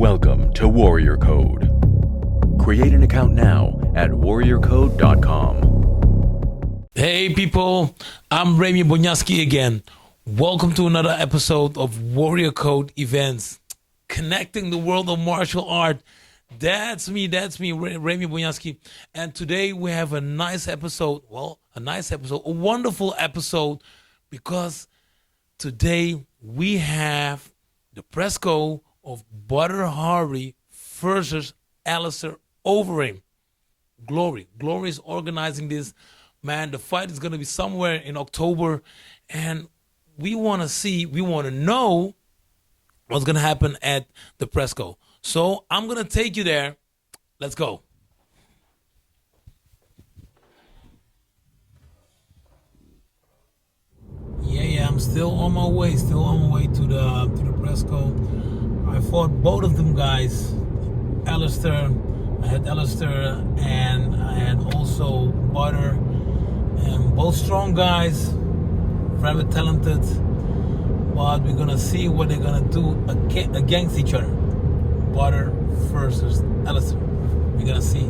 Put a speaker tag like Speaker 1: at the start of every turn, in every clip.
Speaker 1: Welcome to Warrior Code. Create an account now at warriorcode.com.
Speaker 2: Hey people, I'm Remy Bonjasky again. Welcome to another episode of Warrior Code Events, connecting the world of martial art. That's me, Remy Bonjasky. And today we have a wonderful episode, because today we have the press go of Badr Hari versus Alistair Overeem. Glory is organizing this. Man, the fight is going to be somewhere in October, and we want to know what's going to happen at the press go. So I'm going to take you there. Let's go. Yeah, I'm still on my way to the press go. I fought both of them guys. Alistair, I had Alistair, and I had also Badr, and both strong guys, very talented, but we're gonna see what they're gonna do against each other. Badr versus Alistair. We're gonna see.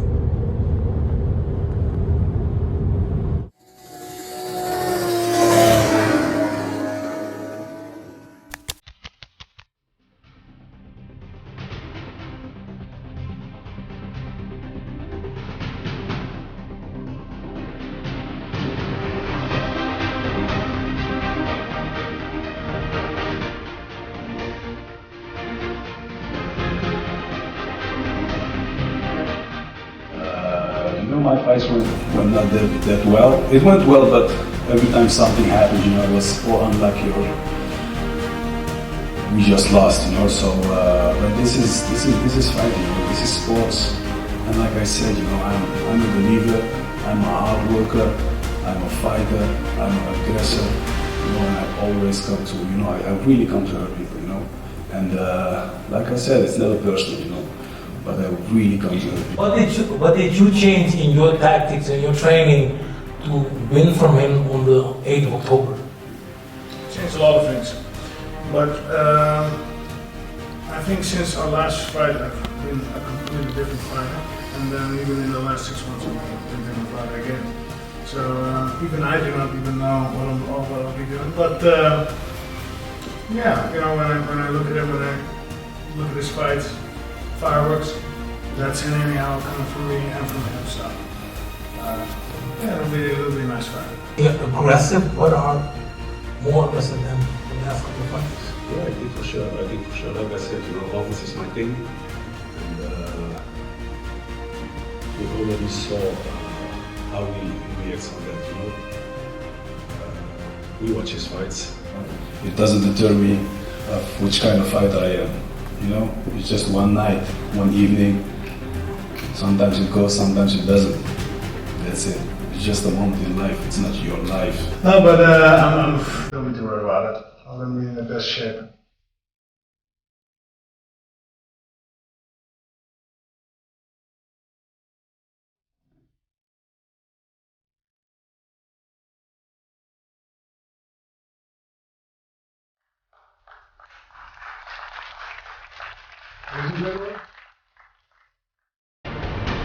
Speaker 3: My fights were not that well. It went well, but every time something happened, it was or unlucky or we just lost, So, but this is fighting. This is sports, and like I said, I'm a believer. I'm a hard worker. I'm a fighter. I'm an aggressor. And I always come to, I really come to hurt people, And like I said, it's never personal, But I really come to it.
Speaker 2: What did you change in your tactics and your training to win from him on the 8th of October?
Speaker 4: Changed a lot of things. But I think since our last fight, I've been a completely different fighter. And then even in the last 6 months, I've been a different fighter again. So even I do not even know what I'll be doing. But yeah, when I look at him, when I look at his fights, fireworks, that's in anyhow coming from me and from him, so it'll be a nice fight.
Speaker 2: Yeah, aggressive, what are more aggressive than the last couple of fights?
Speaker 3: Yeah, I think for sure. Like I said, offense is my thing, and we already saw how he reacts on that. We watch his fights. It doesn't deter me of which kind of fighter I am. It's just one night, one evening. Sometimes it goes, sometimes it doesn't. That's it. It's just a moment in life. It's not your life.
Speaker 4: No, but don't be too worried about it. I'm gonna be in the best shape.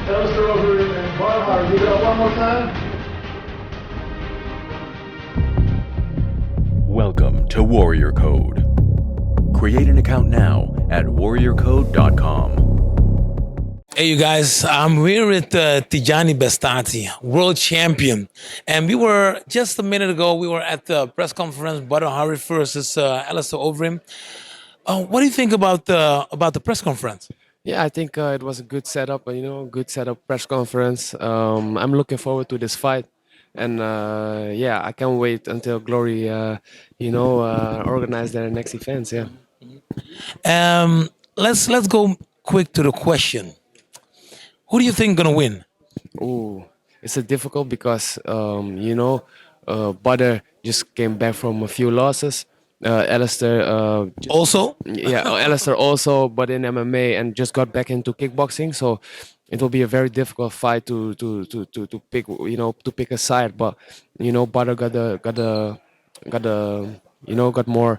Speaker 4: Alistair Overeem and Badr Hari, do that one more time.
Speaker 1: Welcome to Warrior Code. Create an account now at warriorcode.com.
Speaker 2: Hey you guys, I'm here with Tyjani Beztati, world champion. And we were, just a minute ago, we were at the press conference, Badr Hari versus Alistair Overeem. What do you think about the press conference?
Speaker 5: Yeah, I think it was a good setup, good setup press conference. I'm looking forward to this fight. And yeah, I can't wait until Glory, organize their next events, yeah.
Speaker 2: Let's go quick to the question. Who do you think gonna win?
Speaker 5: Ooh, it's a difficult because, Badr just came back from a few losses. Alistair
Speaker 2: Also?
Speaker 5: Alistair also, but in MMA and just got back into kickboxing. So it will be a very difficult fight to pick, to pick a side. But Badr got more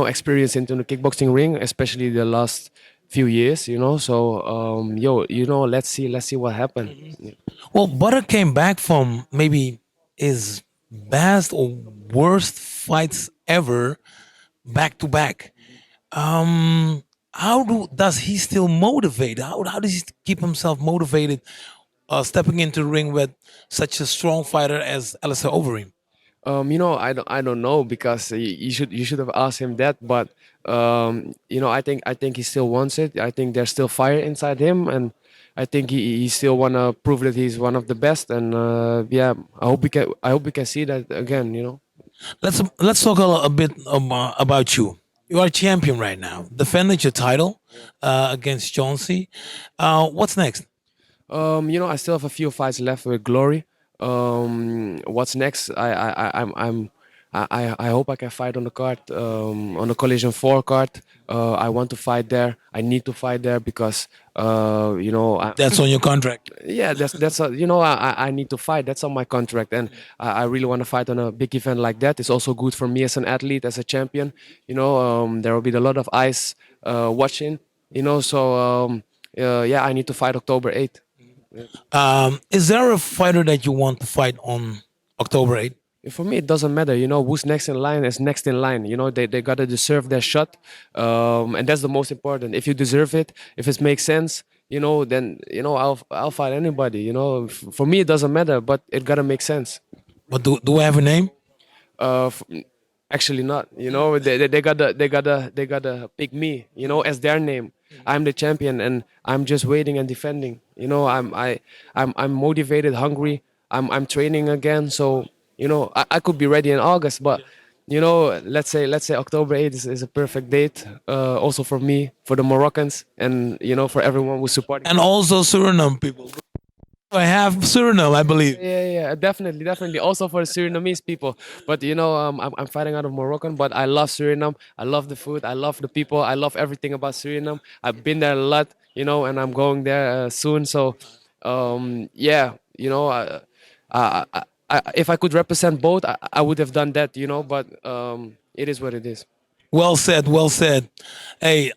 Speaker 5: experience into the kickboxing ring, especially the last few years. So let's see what happened.
Speaker 2: Well, Butter came back from maybe his best or worst fights ever, back to back. Does he still motivate? How does he keep himself motivated, stepping into the ring with such a strong fighter as Alistair Overeem?
Speaker 5: I don't know because you should have asked him that. But I think he still wants it. I think there's still fire inside him, and I think he still wanna prove that he's one of the best. And yeah, I hope we can see that again.
Speaker 2: Let's talk a bit about you. You are a champion right now. Defended your title against Chauncey. What's next?
Speaker 5: I still have a few fights left with Glory. What's next? I hope I can fight on the card, on the Collision 4 card. I want to fight there. I need to fight there because
Speaker 2: That's on your contract.
Speaker 5: yeah, I need to fight. That's on my contract, and I really want to fight on a big event like that. It's also good for me as an athlete, as a champion. There will be a lot of eyes watching. Yeah, I need to fight October 8th.
Speaker 2: Is there a fighter that you want to fight on October 8th?
Speaker 5: For me, it doesn't matter. Who's next in line is next in line. They gotta deserve their shot, and that's the most important. If you deserve it, if it makes sense, then I'll fight anybody. For me, it doesn't matter, but it gotta make sense.
Speaker 2: But do I have a name?
Speaker 5: F- Actually, not. They gotta pick me. As their name. I'm the champion, and I'm just waiting and defending. I'm motivated, hungry. I'm training again, so I could be ready in August, but let's say October 8th is a perfect date. Also for me, for the Moroccans, and for everyone who's supporting.
Speaker 2: And also Suriname people. I have Suriname, I believe.
Speaker 5: Yeah, definitely. Also for the Surinamese people. But I'm fighting out of Moroccan, but I love Suriname. I love the food. I love the people. I love everything about Suriname. I've been there a lot, and I'm going there soon. So, yeah, if I could represent both, I would have done that, But it is what it is.
Speaker 2: Well said, well said. Hey,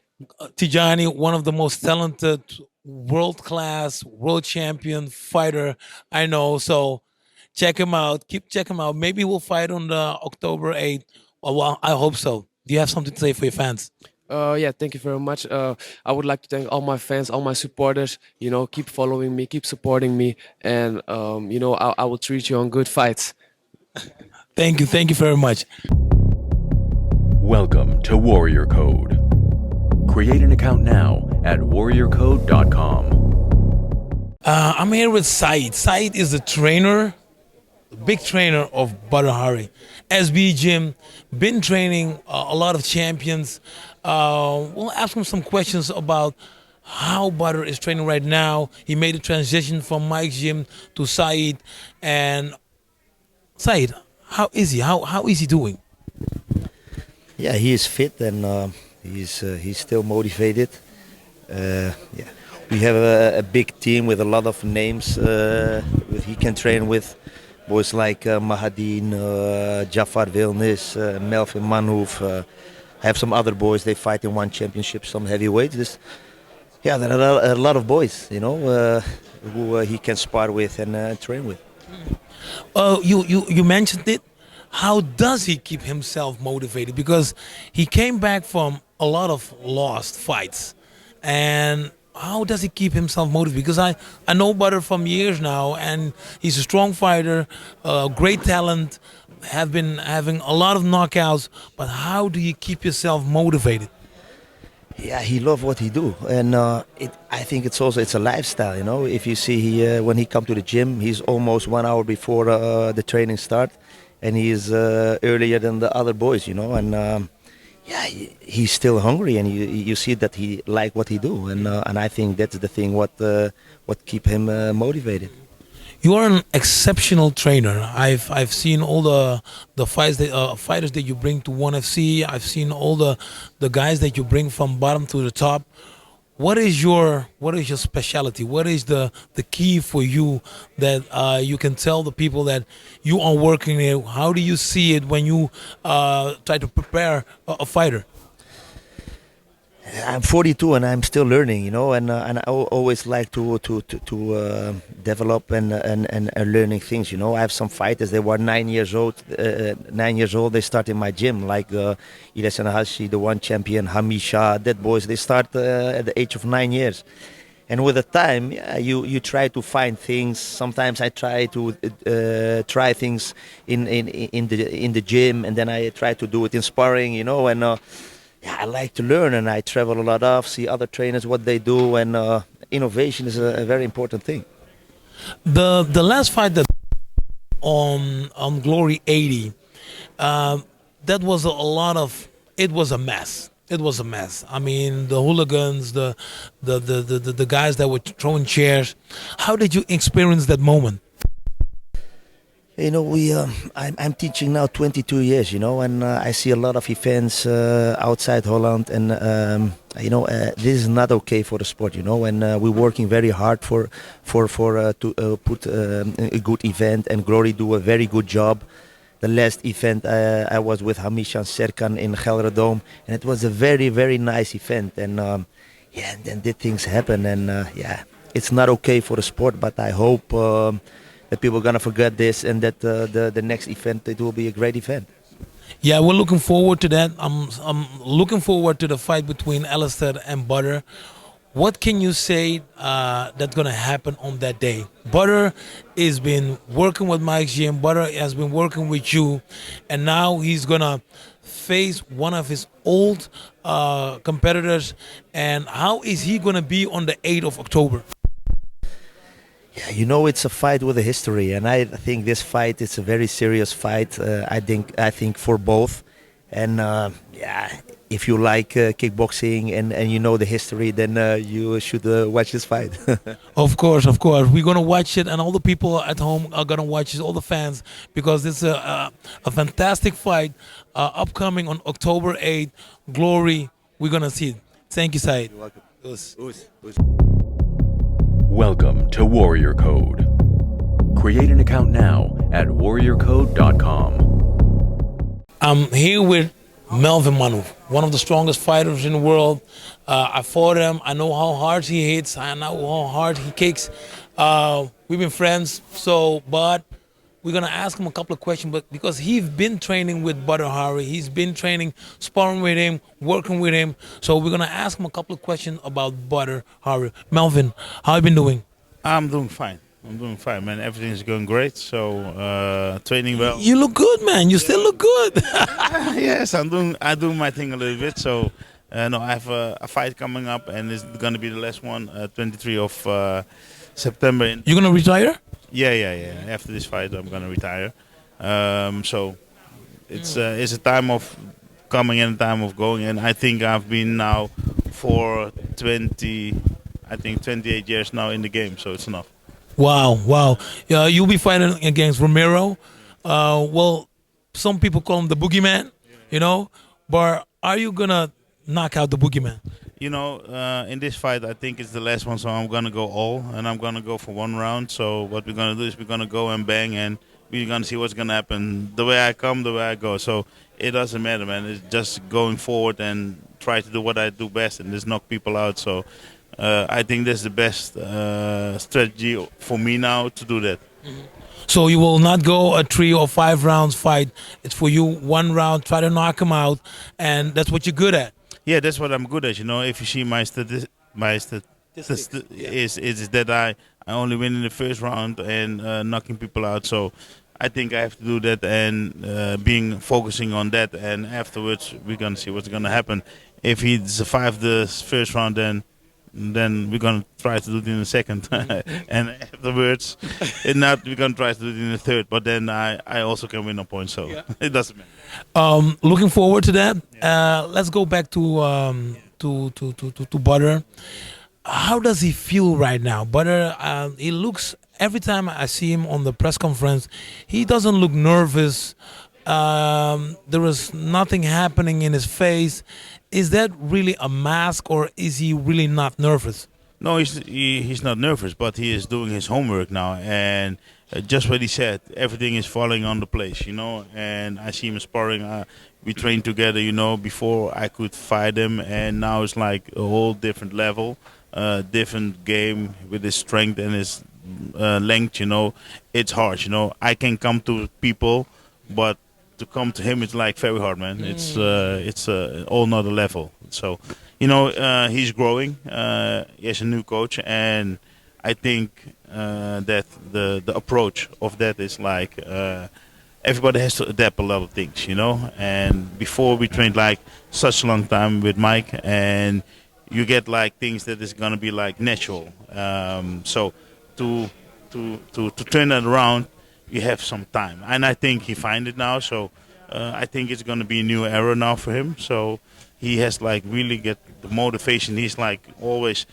Speaker 2: Tyjani, one of the most talented, world class, world champion fighter I know. So check him out. Keep checking him out. Maybe we'll fight on the October 8th. Well, I hope so. Do you have something to say for your fans?
Speaker 5: Yeah, thank you very much. I would like to thank all my fans, all my supporters. Keep following me, keep supporting me, and I will treat you on good fights.
Speaker 2: Thank you. Thank you very much.
Speaker 1: Welcome to Warrior Code. Create an account now at warriorcode.com.
Speaker 2: I'm here with Said. Said is the trainer, the big trainer of Badr Hari. SB Gym, been training a lot of champions. We'll ask him some questions about how Badr is training right now. He made a transition from Mike's gym to Said. And Said, how is he? How is he doing?
Speaker 6: Yeah, he is fit and he's still motivated. Yeah, we have a big team with a lot of names. He can train with boys like Mahadine, Jafar Wilnis, Melvin Manhoef. Have some other boys. They fight in one championship, some heavyweights. Yeah, there are a lot of boys, who he can spar with and train with.
Speaker 2: You mentioned it. How does he keep himself motivated? Because he came back from a lot of lost fights, and how does he keep himself motivated? Because I know Badr from years now, and he's a strong fighter, great talent, have been having a lot of knockouts. But how do you keep yourself motivated?
Speaker 6: Yeah, he loves what he do, and I think it's a lifestyle. If you see when he come to the gym, he's almost 1 hour before the training start, and he's earlier than the other boys, and yeah, he's still hungry, and you see that he like what he do, and I think that's the thing what keep him motivated.
Speaker 2: You are an exceptional trainer. I've seen all the fights that fighters that you bring to ONE FC. I've seen all the guys that you bring from bottom to the top. What is your specialty? What is the key for you that you can tell the people that you are working there? How do you see it when you try to prepare a fighter?
Speaker 6: I'm 42 and I'm still learning, and I always like to develop and learning things, I have some fighters, they were 9 years old. 9 years old, they start in my gym, like Iles Hashi, the one champion, Hamisha, that boys, they start at the age of 9 years. And with the time, you try to find things. Sometimes I try to try things in the gym, and then I try to do it in sparring, and I like to learn, and I travel a lot, see other trainers what they do, and innovation is a very important thing.
Speaker 2: The last fight that on Glory 80, that was a lot of. It was a mess. It was a mess. I mean, the hooligans, the guys that were throwing chairs. How did you experience that moment?
Speaker 6: I'm teaching now 22 years, and I see a lot of events outside Holland, and this is not okay for the sport, and we're working very hard to put a good event, and Glory do a very good job. The last event I was with Hamisha and Serkan in Gelredome, and it was a very, very nice event. And and then did things happen, and it's not okay for the sport. But I hope that people are gonna forget this, and that the next event, it will be a great event.
Speaker 2: Yeah, we're looking forward to that. I'm looking forward to the fight between Alistair and Badr. What can you say that's going to happen on that day? Badr has been working with Mike's gym. Badr has been working with you. And now he's going to face one of his old competitors. And how is he going to be on the 8th of October?
Speaker 6: Yeah, it's a fight with a history. And I think this fight is a very serious fight. I think for both. And if you like kickboxing and you know the history, then you should watch this fight.
Speaker 2: Of course. We're going to watch it, and all the people at home are going to watch it, all the fans, because this is a fantastic fight upcoming on October 8th. Glory, we're going to see it. Thank you, Said.
Speaker 6: You're welcome.
Speaker 1: Welcome to Warrior Code. Create an account now at warriorcode.com.
Speaker 2: I'm here with Melvin Manhoef, one of the strongest fighters in the world. I fought him. I know how hard he hits. I know how hard he kicks. We've been friends, but we're going to ask him a couple of questions. But because he's been training with Badr Hari, he's been training, sparring with him, working with him. So we're going to ask him a couple of questions about Badr Hari. Melvin, how have you been doing?
Speaker 7: I'm doing fine, man. Everything's going great. So training well.
Speaker 2: You look good, man. You still look good.
Speaker 7: Yes, I do my thing a little bit. So no, I have a fight coming up, and it's going to be the last one, 23 of September.
Speaker 2: You gonna retire?
Speaker 7: Yeah. After this fight, I'm going to retire. So it's a time of coming and a time of going, and I think I've been now for 28 years now in the game. So it's enough.
Speaker 2: Wow. You'll be fighting against Romero. Well, some people call him the boogeyman, but are you going to knock out the boogeyman?
Speaker 7: In this fight, I think it's the last one, so I'm going to go all, and I'm going to go for one round. So what we're going to do is we're going to go and bang, and we're going to see what's going to happen. The way I come, the way I go. So it doesn't matter, man. It's just going forward and try to do what I do best, and just knock people out. So I think that's the best strategy for me now to do that.
Speaker 2: So you will not go a 3 or 5 rounds fight. It's for you 1 round, try to knock him out, and that's what you're good at.
Speaker 7: Yeah, that's what I'm good at. If you see my statistic is that I only win in the first round and knocking people out. So I think I have to do that and focusing on that. And afterwards, we're gonna see what's gonna happen. If he survives the first round, then we're gonna try to do it in the second, and afterwards, we're gonna try to do it in the third. But then I also can win a point, so it doesn't matter.
Speaker 2: Looking forward to that. Let's go back to Badr. How does he feel right now? Badr, he looks, every time I see him on the press conference, he doesn't look nervous. There is nothing happening in his face. Is that really a mask, or is he really not nervous?
Speaker 7: No, he's not nervous, but he is doing his homework now. And just what he said, everything is falling on the place, And I see him sparring. we trained together, you know, before I could fight him, and now it's like a whole different level, different game with his strength and his length, you know. It's hard, you know. I can come to people, but to come to him, it's like very hard, man. It's a all another level. So, you know, he's growing. He has a new coach, and I think that the approach of that is like everybody has to adapt a lot of things, you know. And before we trained like such a long time with Mike, and you get like things that is gonna be like natural. So to turn that around, you have some time, and I think he find it now. So I think it's gonna be a new era now for him. So he has like really get the motivation. He's like always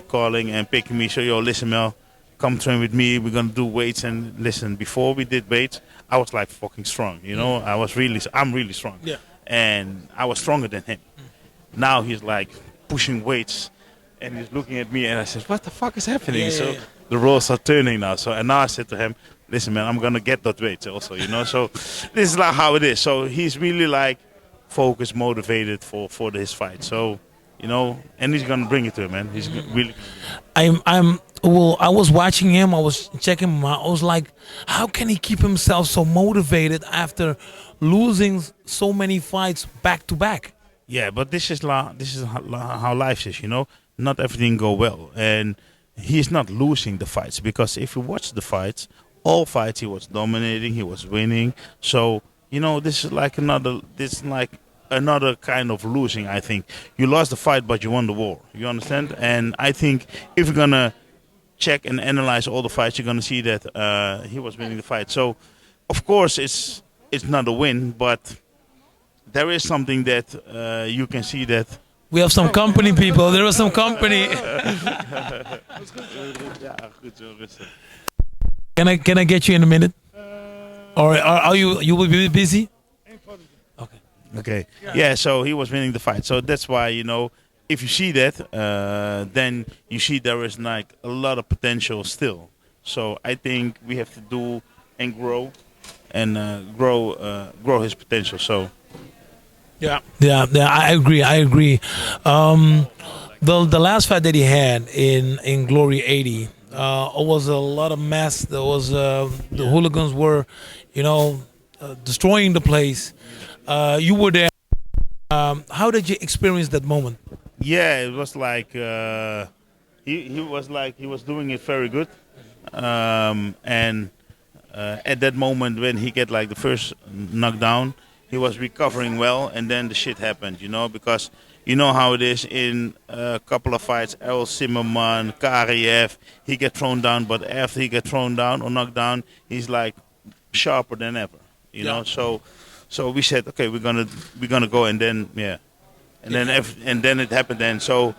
Speaker 7: calling and picking me. So yo, listen, Mel, come train with me. We're gonna do weights. And listen, before we did weights, I was like fucking strong. You know, I'm really strong.
Speaker 2: Yeah.
Speaker 7: And I was stronger than him. Now he's like pushing weights, and he's looking at me, and I said, "What the fuck is happening?" So the roles are turning now. So and now I said to him, "Listen, man, I'm gonna get that weight also." You know, so this is like how it is. So he's really like focused, motivated for his fight. So. You know, and he's gonna bring it to him, man. He's really.
Speaker 2: I was watching him. I was checking him out. I was like, how can he keep himself so motivated after losing so many fights back to back?
Speaker 7: Yeah, but this is how life is. You know, not everything go well, and he's not losing the fights, because if you watch the fights, all fights he was dominating, he was winning. So you know, this is like another kind of losing. I think you lost the fight, but you won the war. You understand? And I think if you're gonna check and analyze all the fights, you're gonna see that he was winning the fight. So, of course, it's not a win, but there is something that you can see that
Speaker 2: we have some company, people. There was some company. Can I get you in a minute? Or are you will be busy?
Speaker 7: Okay. Yeah, so he was winning the fight. So that's why, you know, if you see that, then you see there is like a lot of potential still. So I think we have to do and grow and grow his potential. So
Speaker 2: yeah, I agree. The last fight that he had in Glory 80, it was a lot of mess. There was the hooligans were, you know, destroying the place. You were there. How did you experience that moment?
Speaker 7: Yeah, it was like he was doing it very good, and at that moment when he get like the first knockdown, he was recovering well, and then the shit happened, you know, because you know how it is in a couple of fights. Errol Zimmerman, Kariev, he get thrown down, but after he get thrown down or knocked down, he's like sharper than ever, you know. So we said, okay, we're gonna go, and then and then it happened. Then so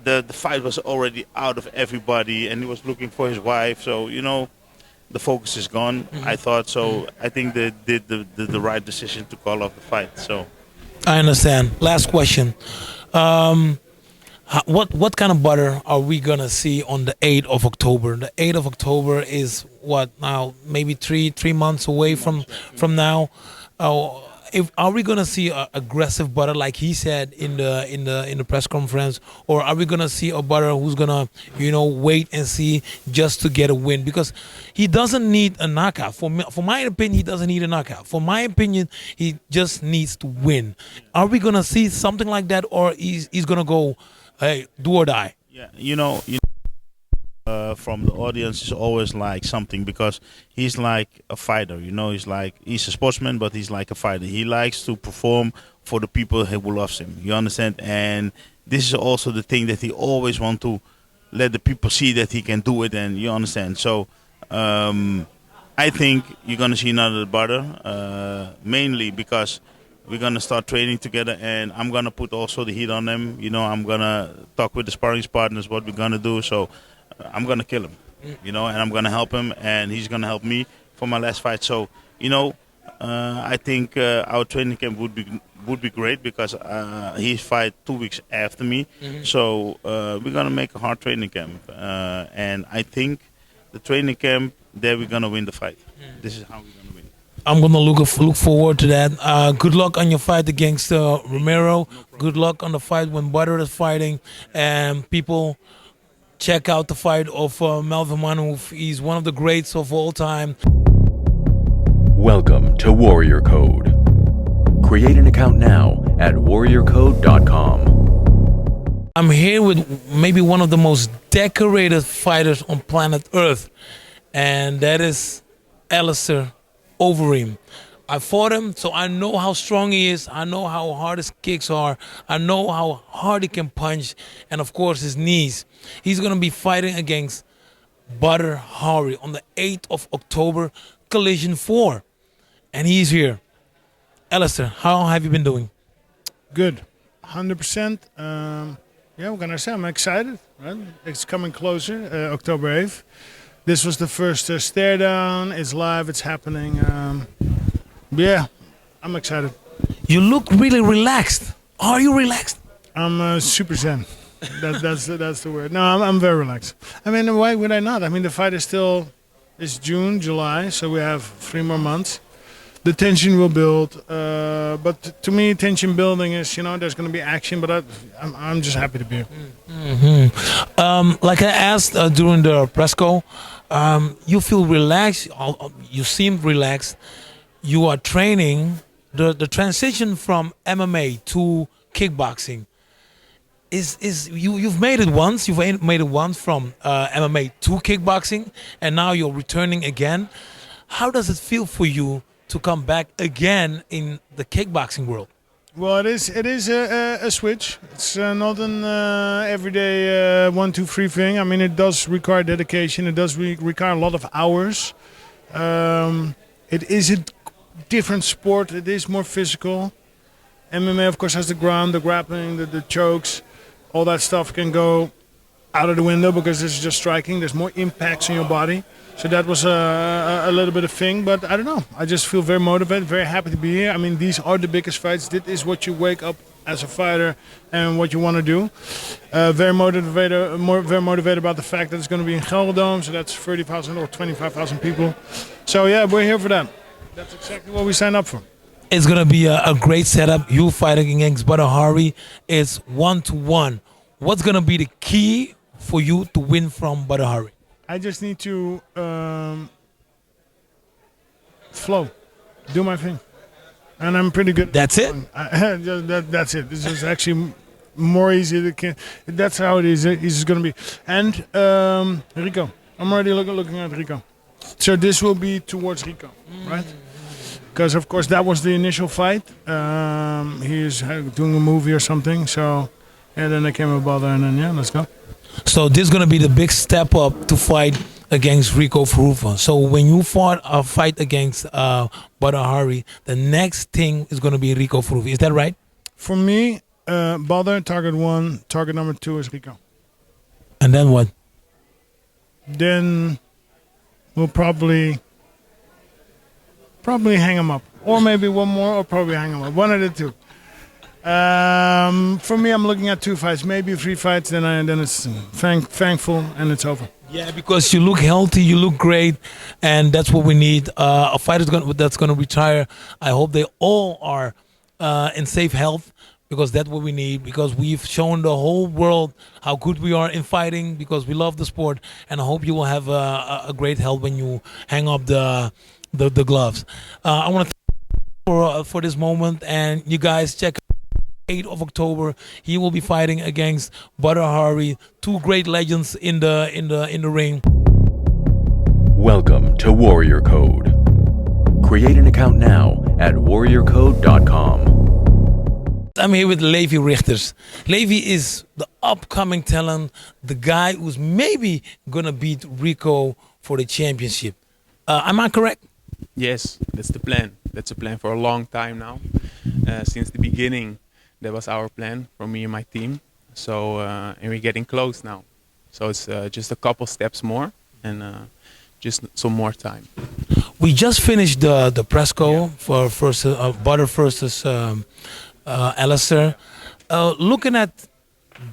Speaker 7: the fight was already out of everybody, and he was looking for his wife. So you know, the focus is gone. Mm-hmm. I thought so. I think they did the right decision to call off the fight. So
Speaker 2: I understand. Last question. What kind of Badr are we gonna see on the 8th of October? The 8th of October is what now? Maybe three months away from now. Are we gonna see an aggressive Badr like he said in the press conference, or are we gonna see a Badr who's gonna, you know, wait and see just to get a win? Because he doesn't need a knockout. For my opinion, he doesn't need a knockout. For my opinion, he just needs to win. Are we gonna see something like that, or he's gonna go, hey, do or die?
Speaker 7: Yeah, you know. From the audience is always like something, because he's like a fighter, you know. He's a sportsman, but he's like a fighter. He likes to perform for the people who loves him, you understand? And this is also the thing that he always want to let the people see that he can do it, and you understand. So I think you're gonna see another Badr, mainly because we're gonna start training together, and I'm gonna put also the heat on them, you know. I'm gonna talk with the sparring partners what we're gonna do. So I'm gonna kill him, you know, and I'm gonna help him, and he's gonna help me for my last fight. So, you know, I think our training camp would be great, because he fight 2 weeks after me. Mm-hmm. So we're gonna make a hard training camp, and I think the training camp there we're gonna win the fight. Mm-hmm. This is how we're gonna win.
Speaker 2: I'm gonna look forward to that. Good luck on your fight against Romero. Good luck on the fight when Badr is fighting, and people check out the fight of Melvin Manhoef. He's one of the greats of all time.
Speaker 1: Welcome to Warrior Code. Create an account now at warriorcode.com.
Speaker 2: I'm here with maybe one of the most decorated fighters on planet Earth, and that is Alistair Overeem. I fought him, so I know how strong he is. I know how hard his kicks are. I know how hard he can punch, and of course his knees. He's gonna be fighting against Badr Hari on the 8th of October, Collision 4, and he's here. Alistair, how have you been doing?
Speaker 4: Good, 100%. Yeah, what can I say? I'm excited. Right? It's coming closer, October 8th. This was the first stare down. It's live. It's happening. Yeah, I'm excited.
Speaker 2: You look really relaxed. Are you relaxed?
Speaker 4: I'm super zen. That's the word. No, I'm very relaxed. I mean, why would I not? I mean, the fight is still, it's June, July, so we have 3 more months. The tension will build, but to me, tension building is, there's going to be action, but I'm just happy to be here.
Speaker 2: Mm-hmm. Like I asked during the press call, you feel relaxed, you seem relaxed. You are training, the transition from MMA to kickboxing you've made it once. You've made it once from MMA to kickboxing, and now you're returning again. How does it feel for you to come back again in the kickboxing world?
Speaker 4: Well, it is a switch. It's not an everyday 1, 2, 3 thing. I mean, it does require dedication. It does require a lot of hours. It is a different sport. It is more physical. MMA, of course, has the ground, the grappling, the chokes. All that stuff can go out of the window because this is just striking. There's more impacts on your body. So that was a little bit of thing, but I don't know. I just feel very motivated, very happy to be here. I mean, these are the biggest fights. This is what you wake up as a fighter and what you want to do. Very motivated about the fact that it's going to be in Gelredome, so that's 30,000 or 25,000 people. So yeah, we're here for that. That's exactly what we signed up for.
Speaker 2: It's going to be a great setup. You fighting against Badr Hari. It's 1-1. What's going to be the key for you to win from Badr Hari?
Speaker 4: I just need to flow, do my thing, and I'm pretty good.
Speaker 2: That's it?
Speaker 4: That's it. This is actually more easy. That's how it is. It's going to be. And Rico, I'm already looking at Rico. So this will be towards Rico, right? Because of course that was the initial fight. He is doing a movie or something. So, and then I came with Badr, and then yeah, let's go.
Speaker 2: So this is going to be the big step up to fight against Rico Verhoeven. So when you fought a fight against Badr Hari, the next thing is going to be Rico Verhoeven. Is that right?
Speaker 4: For me, Badr, target 1, target number 2 is Rico.
Speaker 2: And then what?
Speaker 4: Then we'll probably hang him up. Or maybe one more, or probably hang him up. One of the two. For me, I'm looking at 2 fights, maybe 3 fights. Then it's thankful and it's over.
Speaker 2: Yeah, because you look healthy, you look great, and that's what we need. A fighter that's going to retire. I hope they all are in safe health, because that's what we need. Because we've shown the whole world how good we are in fighting, because we love the sport. And I hope you will have a great health when you hang up the gloves. I want to thank you for this moment, and you guys check. 8th of October, he will be fighting against Badr Hari, 2 great legends in the ring.
Speaker 1: Welcome to Warrior Code. Create an account now at warriorcode.com.
Speaker 2: I'm here with Levi Rigters. Levi is the upcoming talent, the guy who's maybe gonna beat Rico for the championship. Am I correct?
Speaker 8: Yes, that's the plan. That's a plan for a long time now. Since the beginning, that was our plan for me and my team. So, and we're getting close now. So it's just a couple steps more and just some more time.
Speaker 2: We just finished the press call for Badr versus Alistair. Looking at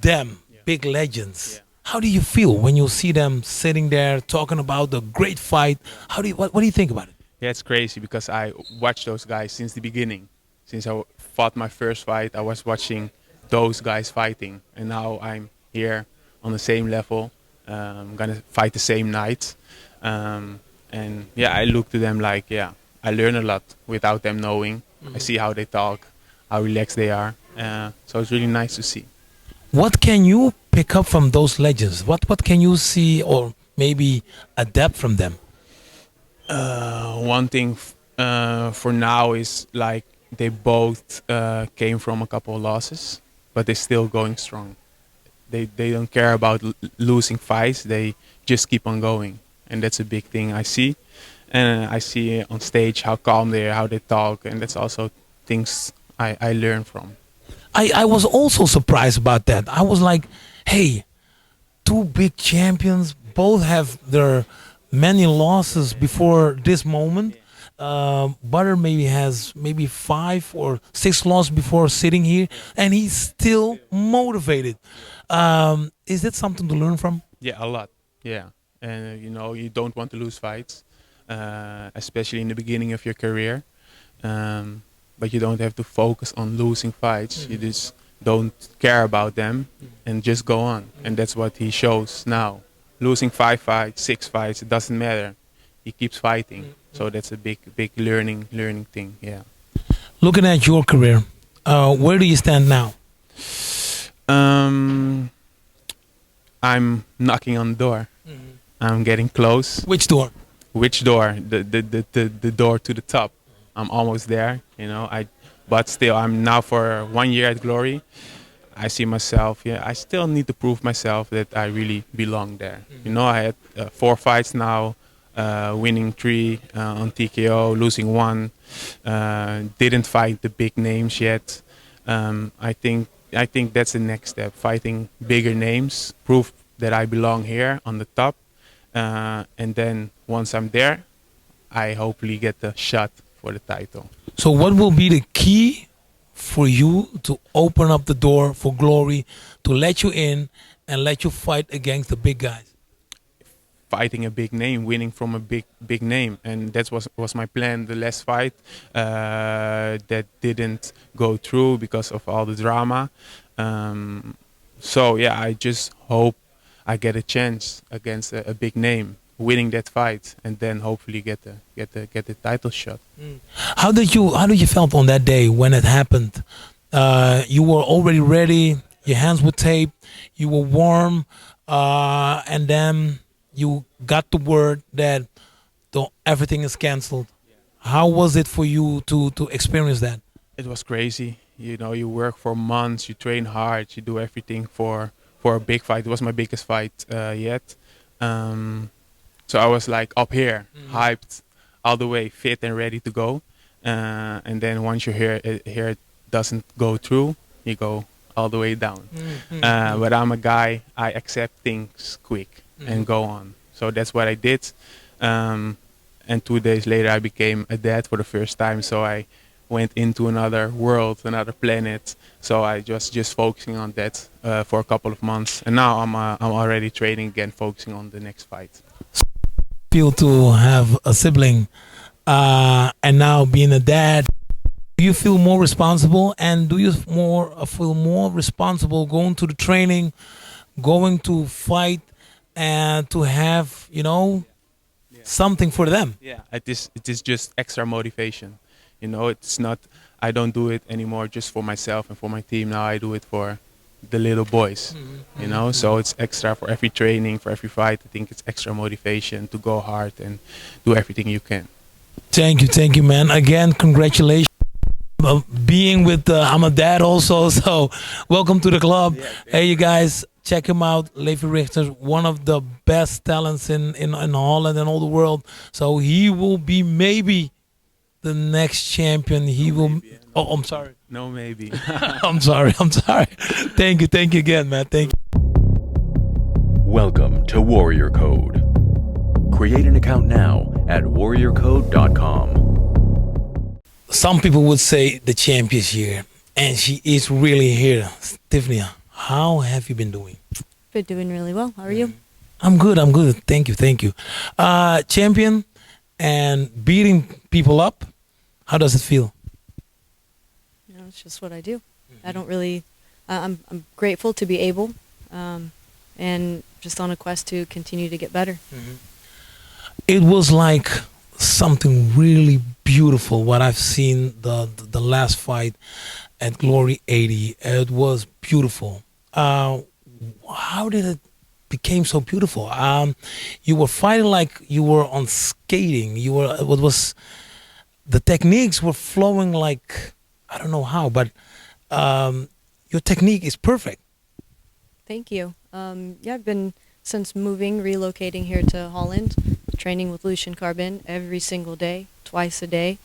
Speaker 2: them, big legends, how do you feel when you see them sitting there talking about the great fight? What do you think about it?
Speaker 8: Yeah, it's crazy because I watched those guys since the beginning. Since I fought my first fight, I was watching those guys fighting, and now I'm here on the same level. Gonna fight the same night, and yeah, I look to them like, yeah, I learn a lot without them knowing. I see how they talk, how relaxed they are. So it's really nice to see.
Speaker 2: What can you pick up from those legends? What can you see or maybe adapt from them?
Speaker 8: One thing for now is like they both came from a couple of losses, but they're still going strong. They don't care about losing fights. They just keep on going, and that's a big thing I see. And I see on stage how calm they are, how they talk, and that's also things I learn from.
Speaker 2: I was also surprised about that. I was like, hey, two big champions, both have their many losses before this moment. Butter maybe has maybe 5 or 6 losses before sitting here, and he's still motivated. Is that something to learn from?
Speaker 8: Yeah, a lot. Yeah, and you know, you don't want to lose fights, especially in the beginning of your career. But you don't have to focus on losing fights. You just don't care about them and just go on. And that's what he shows now. Losing 5 fights, 6 fights, it doesn't matter. He keeps fighting. So that's a big learning thing. Yeah.
Speaker 2: Looking at your career, where do you stand now?
Speaker 8: I'm knocking on the door. I'm getting close.
Speaker 2: Which door?
Speaker 8: Which door? The door to the top. I'm almost there, you know. But still, I'm now for 1 year at Glory. I see myself. Yeah, I still need to prove myself that I really belong there. You know, I had 4 fights now, winning 3 on TKO, losing 1. Didn't fight the big names yet. I think that's the next step. Fighting bigger names, prove that I belong here on the top, and then once I'm there, I hopefully get the shot for the title.
Speaker 2: So what will be the key for you to open up the door for Glory, to let you in and let you fight against the big guys?
Speaker 8: Fighting a big name, winning from a big name, and that was my plan. The last fight that didn't go through because of all the drama. So yeah, I just hope I get a chance against a big name, winning that fight, and then hopefully get the title shot.
Speaker 2: How did you felt on that day when it happened? You were already ready. Your hands were taped. You were warm, and then you got the word that everything is canceled. How was it for you to experience that?
Speaker 8: It was crazy. You know, you work for months, you train hard, you do everything for a big fight. It was my biggest fight yet. So I was like up here, hyped, all the way, fit and ready to go. And then once you hear it doesn't go through, you go all the way down. But I'm a guy, I accept things quick and go on. So that's what I did. And 2 days later, I became a dad for the first time. So I went into another world, another planet. So I just focusing on that for a couple of months. And now I'm already training again, focusing on the next fight.
Speaker 2: Feel to have a sibling and now being a dad, do you feel more responsible, and do you feel more responsible going to the training, going to fight, and to have, you know, something for them?
Speaker 8: Yeah, it is just extra motivation. You know, it's not, I don't do it anymore just for myself and for my team. Now I do it for the little boys, you know, so it's extra for every training, for every fight. I think it's extra motivation to go hard and do everything you can.
Speaker 2: Thank you, man. Again, congratulations. Being with, I'm a dad also, so welcome to the club. Yeah, hey, you guys, check him out. Levi Rigters, one of the best talents in Holland and all the world. So he will be maybe the next champion. He will. Maybe, no. Oh, I'm sorry.
Speaker 8: No, maybe.
Speaker 2: I'm sorry. Thank you again, man. Thank you.
Speaker 1: Welcome to Warrior Code. Create an account now at warriorcode.com.
Speaker 2: Some people would say the champion is here, and she is really here. Tiffany, how have you been doing?
Speaker 9: Been doing really well. How are you?
Speaker 2: I'm good. Thank you. Champion, and beating people up, how does it feel?
Speaker 9: You know, it's just what I do. I don't really. I'm grateful to be able, and just on a quest to continue to get better.
Speaker 2: It was like something really beautiful. What I've seen the last fight at Glory 80, it was beautiful. How did it became so beautiful? You were fighting like you were on skating. You were. What was the techniques were flowing like, I don't know how, but your technique is perfect.
Speaker 9: Thank you. Yeah, I've been since moving, relocating here to Holland, training with Lucian Carbin every single day, twice a day.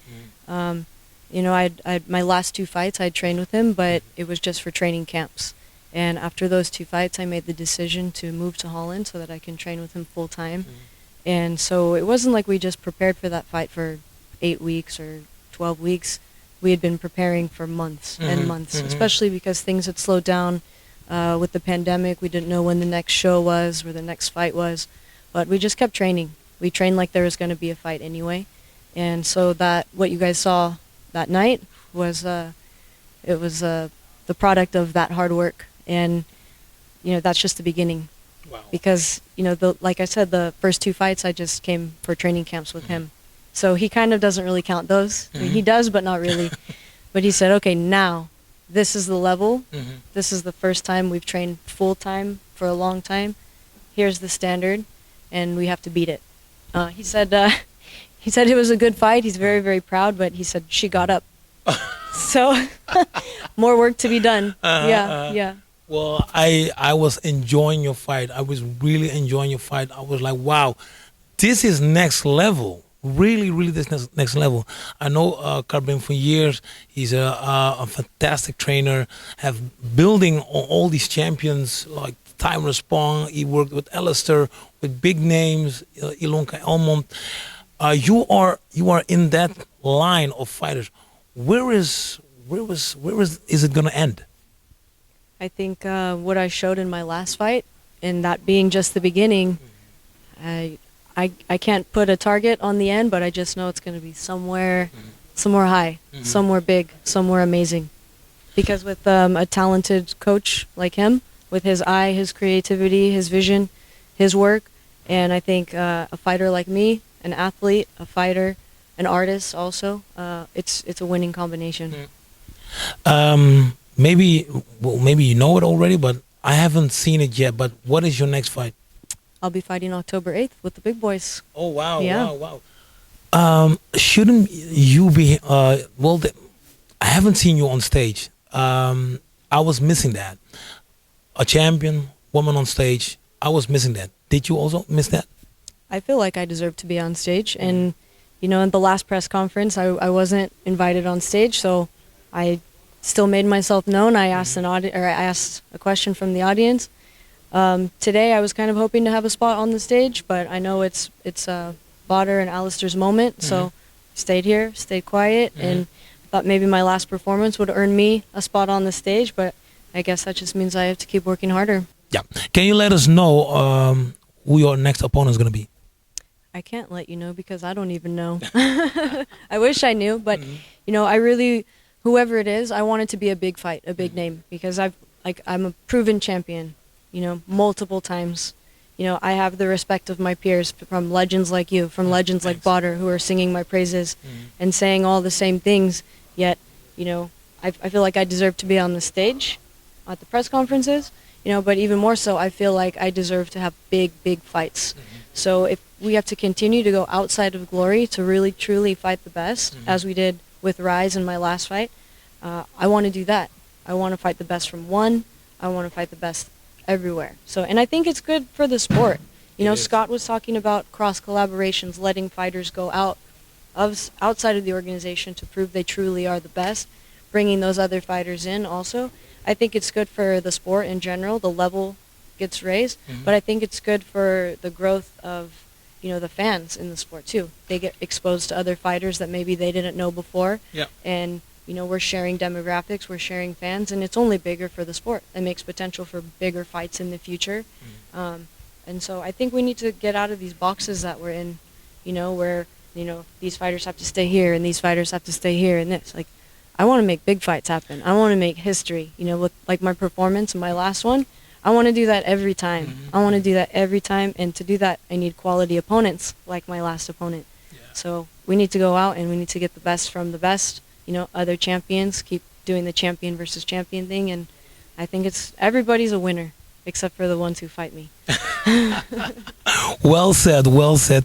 Speaker 9: You know, I'd my last 2 fights I'd trained with him, but it was just for training camps. And after those 2 fights, I made the decision to move to Holland so that I can train with him full time. And so it wasn't like we just prepared for that fight for 8 weeks or 12 weeks. We had been preparing for months and months, especially because things had slowed down with the pandemic. We didn't know when the next show was or the next fight was, but we just kept training. We trained like there was going to be a fight anyway. And so that what you guys saw that night was the product of that hard work. And you know, that's just the beginning.
Speaker 2: Wow.
Speaker 9: Because you know, like I said, the first 2 fights I just came for training camps with him. So he kind of doesn't really count those. I mean, he does, but not really. But he said, okay, now this is the level. This is the first time we've trained full time for a long time. Here's the standard, and we have to beat it. He said it was a good fight. He's very, very proud, but he said she got up. So more work to be done. Yeah.
Speaker 2: Well, I was enjoying your fight. I was really enjoying your fight. I was like, wow, this is next level. Really, this next level. I know Carbin for years. He's a fantastic trainer. Have building all these champions like Time Respond. He worked with Alistair, with big names, Ilonka Elmont. You are in that line of fighters. Where is it gonna end?
Speaker 9: I think what I showed in my last fight, and that being just the beginning, I can't put a target on the end, but I just know it's going to be somewhere high, somewhere big, somewhere amazing. Because with a talented coach like him, with his eye, his creativity, his vision, his work, and I think a fighter like me, an athlete, a fighter, an artist also, it's a winning combination.
Speaker 2: Maybe you know it already, but I haven't seen it yet. But what is your next fight?
Speaker 9: I'll be fighting October 8th with the big boys.
Speaker 2: Oh, wow,
Speaker 9: Yeah.
Speaker 2: wow. Shouldn't you be, I haven't seen you on stage. I was missing that. A champion, woman on stage, I was missing that. Did you also miss that?
Speaker 9: I feel like I deserve to be on stage. And, you know, in the last press conference, I wasn't invited on stage, so I still made myself known. I asked I asked a question from the audience. Today I was kind of hoping to have a spot on the stage, but I know it's Badr and Alistair's moment, so stayed here, stayed quiet, and thought maybe my last performance would earn me a spot on the stage, but I guess that just means I have to keep working harder.
Speaker 2: Yeah. Can you let us know who your next opponent is going to be?
Speaker 9: I can't let you know because I don't even know. I wish I knew, but you know, whoever it is, I want it to be a big fight, a big name, because I'm a proven champion. You know, multiple times. You know, I have the respect of my peers from legends like you, from legends like Badr, who are singing my praises and saying all the same things. Yet, you know, I feel like I deserve to be on the stage at the press conferences. You know, but even more so, I feel like I deserve to have big fights. So if we have to continue to go outside of glory to really truly fight the best, as we did with Rise in my last fight, I want to do that. I want to fight the best from one. I want to fight the best everywhere. So, and I think it's good for the sport. You know, Scott was talking about cross collaborations, letting fighters go outside of the organization to prove they truly are the best, bringing those other fighters in also. I think it's good for the sport in general. The level gets raised, but I think it's good for the growth of, you know, the fans in the sport too. They get exposed to other fighters that maybe they didn't know before. Yeah. And you know, we're sharing demographics, we're sharing fans, and it's only bigger for the sport. It makes potential for bigger fights in the future. And so I think we need to get out of these boxes that we're in, you know, where you know, these fighters have to stay here and these fighters have to stay here and this. Like, I want to make big fights happen. I want to make history. You know, with like my performance in my last one, I want to do that every time. I want to do that every time, and to do that, I need quality opponents like my last opponent. Yeah. So we need to go out and we need to get the best from the best. You know, other champions keep doing the champion versus champion thing, and I think everybody's a winner except for the ones who fight me.
Speaker 2: Well said,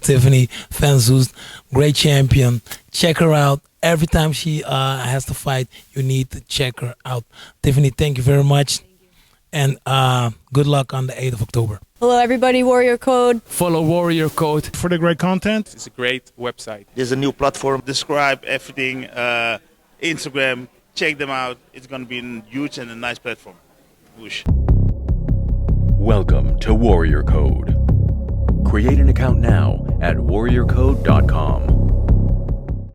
Speaker 2: Tiffany van Soest. Great champion. Check her out. Every time she has to fight, you need to check her out. Tiffany, thank you very much. And good luck on the 8th of October.
Speaker 9: Hello, everybody. Warrior Code.
Speaker 5: Follow Warrior Code
Speaker 4: For the great content.
Speaker 8: It's a great website.
Speaker 6: There's a new platform.
Speaker 7: Describe everything. Instagram. Check them out. It's going to be a huge and a nice platform. Whoosh.
Speaker 1: Welcome to Warrior Code. Create an account now at warriorcode.com.